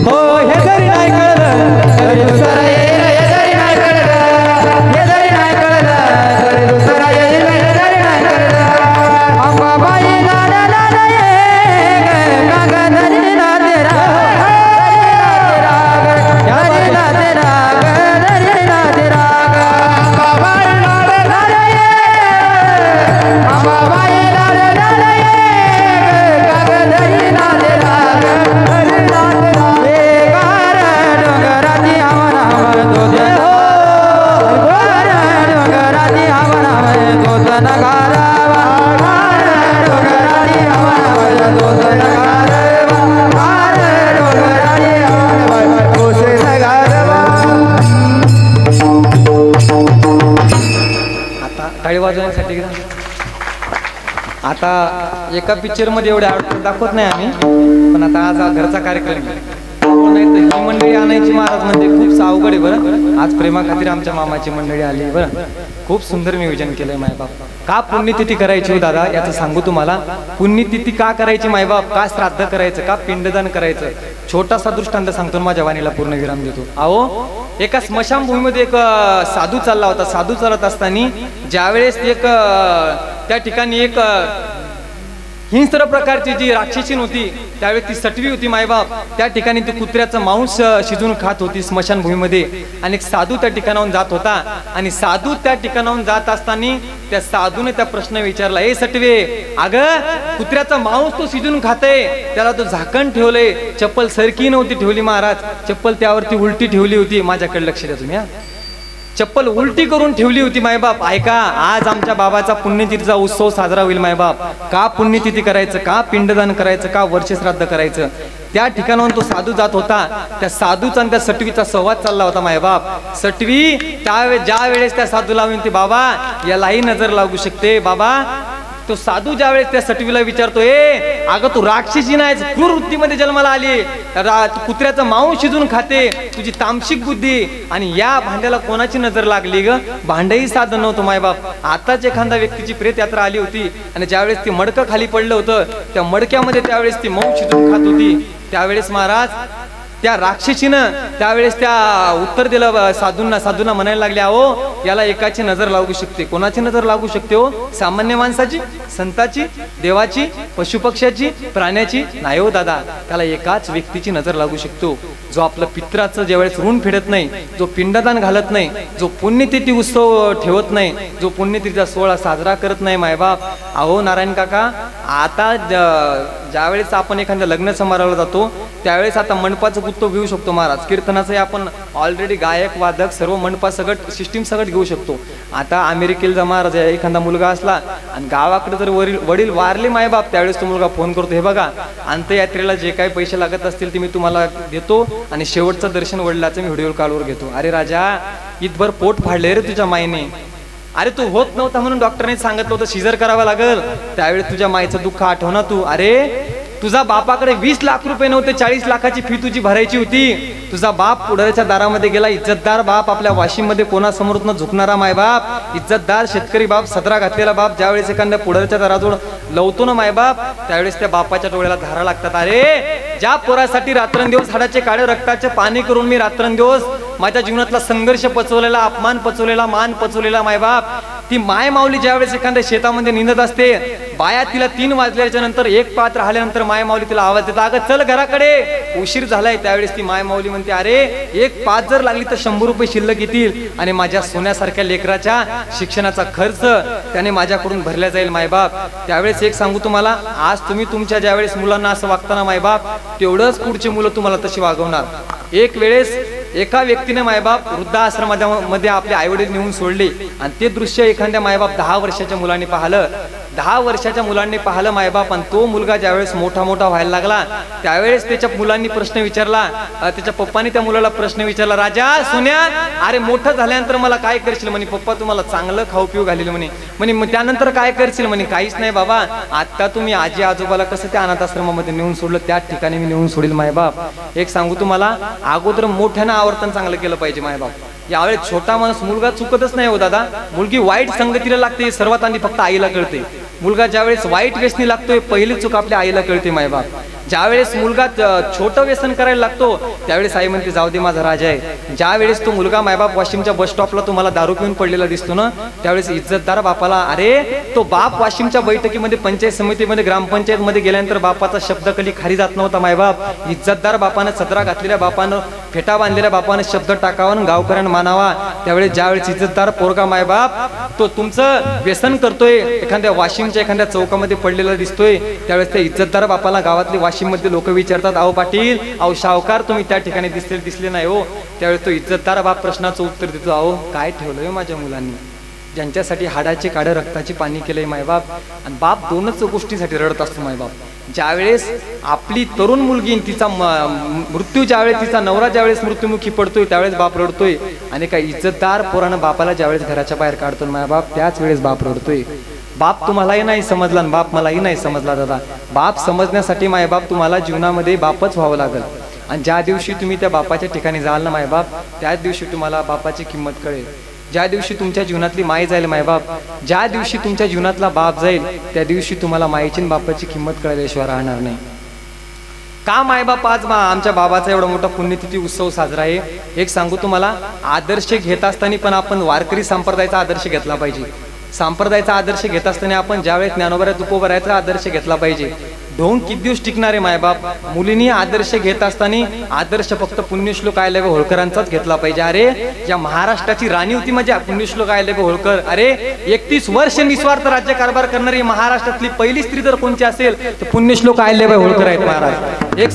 हो हे जरी नाही कळलं तरी दुसरा येईल, हे जरी नाही कळलं, हे जरी नाही कळलं तरी दुसरा येईल, हे जरी नाही कळलं. अंबाबाई लाडा लाडा ये गंगा धरी ना तेरा धरी ना तेरा धरी ना तेरा. अंबाबाई लाडा लाडा ये, अंबाबाई लाडा लाडा ये गंगा धरी ना तेरा धरी ना तेरा. बेगार डोंगराची आम्हाला तो दे हो, बेगार डोंगराची आम्हाला तो नगारा, डोंगराची आम्हाला तो नगारा, डोंगराची आम्हाला तो नगारा. आता टाळी वाजवण्यासाठी आता एका पिक्चर मध्ये एवढे आउटपुट दाखवत नाही आम्ही, पण आता आज हा घरचा कार्यक्रम आहे. नाही तर ही मंडळी आणायची महाराज म्हणजे खूप अवघड आहे बरं. आज प्रेमा खातीर आमच्या मामाची मंडळी आली बरं. खूप सुंदर नियोजन केलंय मायबाप. का पुण्यतिथी करायची हो दादा याचं सांगू तुम्हाला. पुण्यतिथी का करायची मायबाप, का श्राद्ध करायचं, का पिंडदान करायचं. छोटासा दृष्टांत सांगतो, माझ्या वाणीला पूर्ण विराम देतो. अहो एका स्मशानभूमीमध्ये एक साधू चालला होता. साधू चालत असताना ज्यावेळेस एक त्या ठिकाणी एक हिंस्र प्रकारची जी राक्षसी होती, त्यावेळेस ती सटवी होती मायबाप. त्या ठिकाणी ती कुत्र्याचं मांस शिजून खात होती स्मशानभूमीमध्ये. आणि एक साधू त्या ठिकाणाहून जात होता. आणि साधू त्या ठिकाणाहून जात असताना त्या साधूने त्या प्रश्न विचारला, ए सटवे, अगं कुत्र्याचं मांस तो शिजून खाते, त्याला तो झाकण ठेवलंय, चप्पल सरकी नव्हती ठेवली महाराज, चप्पल त्यावरती उलटी ठेवली होती. माझ्याकडे लक्ष द्या तुम्ही, चप्पल उलटी करून ठेवली होती मायबाप. ऐका, आज आमच्या बाबाचा पुण्यतिथीचा उत्सव साजरा होईल मायबाप. का पुण्यतिथी करायचं, का पिंडदान करायचं, का वर्षश्राद्ध करायचं. त्या ठिकाणाहून तो साधू जात होता. त्या साधूचा आणि त्या सटवीचा संवाद चालला होता मायबाप. सटवी ज्या वेळेस त्या साधूला म्हणते, बाबा यालाही नजर लागू शकते. बाबा तो साधू ज्यावेळेस त्या सटवीला विचारतो, ए अगं तू राक्षसी नाहीस, क्रूर वृत्तीमध्ये जन्माला आली, कुत्र्याचं मांस शिजून खाते, तुझी तामसिक बुद्धी, आणि या भांड्याला कोणाची नजर लागली ग. भांडही साधन नव्हतं मायबाप. आताच एखाद्या व्यक्तीची प्रेत यात्रा आली होती, आणि ज्यावेळेस ती मडकं खाली पडलं होतं, त्या मडक्यामध्ये त्यावेळेस ती मांस शिजून खात होती. त्यावेळेस महाराज त्या राक्षसीनं त्यावेळेस त्या उत्तर दिलं साधूंना म्हणायला लागले, अहो याला एकाची नजर लागू शकते. कोणाची नजर लागू शकते हो? सामान्य माणसाची, संताची, देवाची, पशुपक्ष्याची, प्राण्याची नाही हो दादा. त्याला एकाच व्यक्तीची नजर लागू शकतो, जो आपलं पित्राचं ज्यावेळेस ऋण फेडत नाही, जो पिंडदान घालत नाही, जो पुण्यतिथी उत्सव ठेवत नाही, जो पुण्यतिथीचा सोहळा साजरा करत नाही मायबाप. अहो नारायण काका, आता ज्यावेळेस आपण एखाद्या लग्न समारंभाला जातो, त्यावेळेस आता मंडपाचं गुत्तो घेऊ शकतो महाराज. कीर्तनाचं आपण ऑलरेडी गायक वादक सर्व मंडपा सगट सिस्टीम सगट घेऊ शकतो. आता अमेरिकेला जर महाराज एखादा मुलगा असला आणि गावाकडे जर वडील वारले मायबाप, त्यावेळेस तो मुलगा फोन करतो, हे बघा अंत्ययात्रेला जे काही पैसे लागत असतील ते मी तुम्हाला देतो, आणि शेवटचं दर्शन वडिलाचं मी व्हिडिओ कॉलवर घेतो. अरे राजा, इथभर पोट फाडले रे तुझ्या माईने. अरे तू होत नव्हता म्हणून डॉक्टरने सांगितलं होतं सिजर करावं लागल. त्यावेळेस तुझ्या माईचं दुःख आठव ना तू. अरे तुझा बापाकडे 20 लाख रुपये नव्हते, 40 लाखाची फी तुझी भरायची होती. तुझा बाप पुढाऱ्याच्या दारामध्ये गेला. इज्जतदार बाप, आपल्या वाशिम मध्ये कोणासमोर न झुकणारा मायबाप, इज्जतदार शेतकरी बाप, सदरा घातलेला बाप, ज्यावेळेस एखाद्या पुढाऱ्याच्या दाराजवळ लवतो ना मायबाप, त्यावेळेस त्या बापाच्या डोळ्याला धारा लागतात. अरे ज्या पोरासाठी रात्रंदिवस हाडाचे काळे रक्ताचे पाणी करून मी रात्रंदिवस माझ्या जीवनातला संघर्ष पचवलेला, अपमान पचवलेला, मान पचवलेला मायबाप, ती माय माऊली ज्यावेळेस एखाद्या शेतामध्ये निंदत असते, बाया तिला 3 वाजल्याच्या नंतर 1 पात्र राहिल्यानंतर माय माऊली तिला आवाज देतात, अगं चल घराकडे उशीर झालाय. त्यावेळेस ती माय माऊली म्हणते, अरे 1 पाच जर लागली तर 100 रुपये शिल्लक येतील आणि माझ्या सोन्यासारख्या लेकराच्या शिक्षणाचा खर्च त्याने माझ्याकडून भरला जाईल मायबाप. त्यावेळेस एक सांगू तुम्हाला, आज तुम्ही तुमच्या ज्यावेळेस मुलांना असं वागताना मायबाप, तेवढंच पुढची मुलं तुम्हाला तशी वागवणार. एक वेळेस एका व्यक्तीने मायबाप वृद्धाश्रमामध्ये आपले आईवडील नेऊन सोडले आणि ते दृश्य एखाद्या मायबाप 10 वर्षाच्या मुलांनी पाहिलं. 10 वर्षाच्या मुलांनी पाहिलं मायबाप, आणि तो मुलगा ज्यावेळेस मोठा व्हायला लागला त्यावेळेस त्याच्या मुलांनी प्रश्न विचारला, त्याच्या पप्पाने त्या मुलाला प्रश्न विचारला, राजा सोन्या, अरे मोठं झाल्यानंतर मला काय करशील? म्हणे पप्पा तुम्हाला चांगलं खाऊ पिऊ घालेल म्हणे त्यानंतर काय करशील? म्हणे काहीच नाही बाबा, आता तुम्ही आजी आजोबाला कसं त्या अनाथाश्रमामध्ये नेऊन सोडलं त्याच ठिकाणी मी नेऊन सोडील मायबाप. एक सांगू तुम्हाला, अगोदर मोठ्यानं आवर्तन चांगलं केलं पाहिजे मायबाप. यावेळेस छोटा माणूस मुलगा चुकतच नाही हो दादा, मुलगी वाईट संगतीला लागते सर्वात आधी फक्त आईला कळते. मुलगा ज्यावेळेस वाईट व्यसनी लागतोय पहिली चूक आपल्या आईला कळते मायबाप. ज्यावेळेस मुलगा छोटं व्यसन करायला लागतो त्यावेळेस आई म्हणते जाऊ दे माझा राजा आहे. ज्यावेळेस तो मुलगा मायबाप वाशिमच्या बस स्टॉपला तुम्हाला दारू पिऊन पडलेला दिसतो ना, त्यावेळेस इज्जतदार बापाला, अरे तो बाप वाशिमच्या बैठकीमध्ये पंचायत समितीमध्ये ग्रामपंचायत मध्ये गेल्यानंतर बापाचा शब्द कधी खाली जात नव्हता मायबाप. इज्जतदार बापानं, सदरा घातलेल्या बापानं, फेटा बांधलेल्या बापानं शब्द टाकावा आणि गावकऱ्यांना मानावा. त्यावेळेस ज्यावेळेस इज्जतदार पोरगा मायबाप तो तुमचं व्यसन करतोय, एखाद्या वाशिमच्या एखाद्या चौकामध्ये पडलेला दिसतोय, त्यावेळेस त्या इज्जतदार बापाला गावातले वाशिम मध्ये लोक विचारतात, अहो पाटील, अहो शावकार, तुम्ही त्या ठिकाणी दिसले नाही हो. त्यावेळेस तो इज्जतदार बाप प्रश्नाचं उत्तर देतो, अहो काय ठेवलंय माझ्या मुलांनी, ज्यांच्यासाठी हाडाचे काढे रक्ताची पाणी केलंय मायबाप. आणि बाप 2च गोष्टीसाठी रडत असतो मायबाप. ज्यावेळेस आपली तरुण मुलगी तिचा मृत्यू, ज्यावेळेस तिचा नवरा ज्यावेळेस मृत्युमुखी पडतोय त्यावेळेस बाप रडतोय. आणि काही इज्जतदार पोरानं बापाला ज्यावेळेस घराच्या बाहेर काढतो मायबाप त्याच वेळेस बाप रडतोय. बाप तुम्हालाही नाही समजला आणि बाप मलाही नाही समजला दादा. बाप समजण्यासाठी मायबाप तुम्हाला जीवनामध्ये बापच व्हावं लागेल. आणि ज्या दिवशी तुम्ही त्या बापाच्या ठिकाणी जाल ना मायबाप, त्याच दिवशी तुम्हाला बापाची किंमत कळेल. ज्या दिवशी तुमच्या जीवनातली माई जाईल मायबाप, ज्या दिवशी तुमच्या जीवनातला बाप जाईल त्या दिवशी तुम्हाला माईची आणि बापाची किंमत कळल्याशिवाय राहणार नाही. का मायबाप आज आमच्या बाबाचा एवढा मोठा पुण्यतिथी उत्सव साजरा आहे. एक सांगू तुम्हाला, आदर्श घेत असताना पण आपण वारकरी संप्रदायाचा आदर्श घेतला पाहिजे. संप्रदायाचा आदर्श घेत असताना आपण ज्यावेळेस ज्ञानोबा तुकोबरायाचा आदर्श घेतला पाहिजे. ढोंग किती दिवस टिकणार आहे मायबाप. मुलींनी आदर्श घेत असताना आदर्श फक्त पुण्यश्लोक अहिल्याबाई होळकरांचाच घेतला पाहिजे. अरे या महाराष्ट्राची राणी होती म्हणजे पुण्यश्लोक अहिल्याबाई होळकर. अरे 31 वर्ष निस्वार्थ राज्य कारभार करणारी महाराष्ट्रातली पहिली स्त्री जर कोणची असेल तर पुण्यश्लोक अहिल्याबाई होळकर आहेत महाराज. एक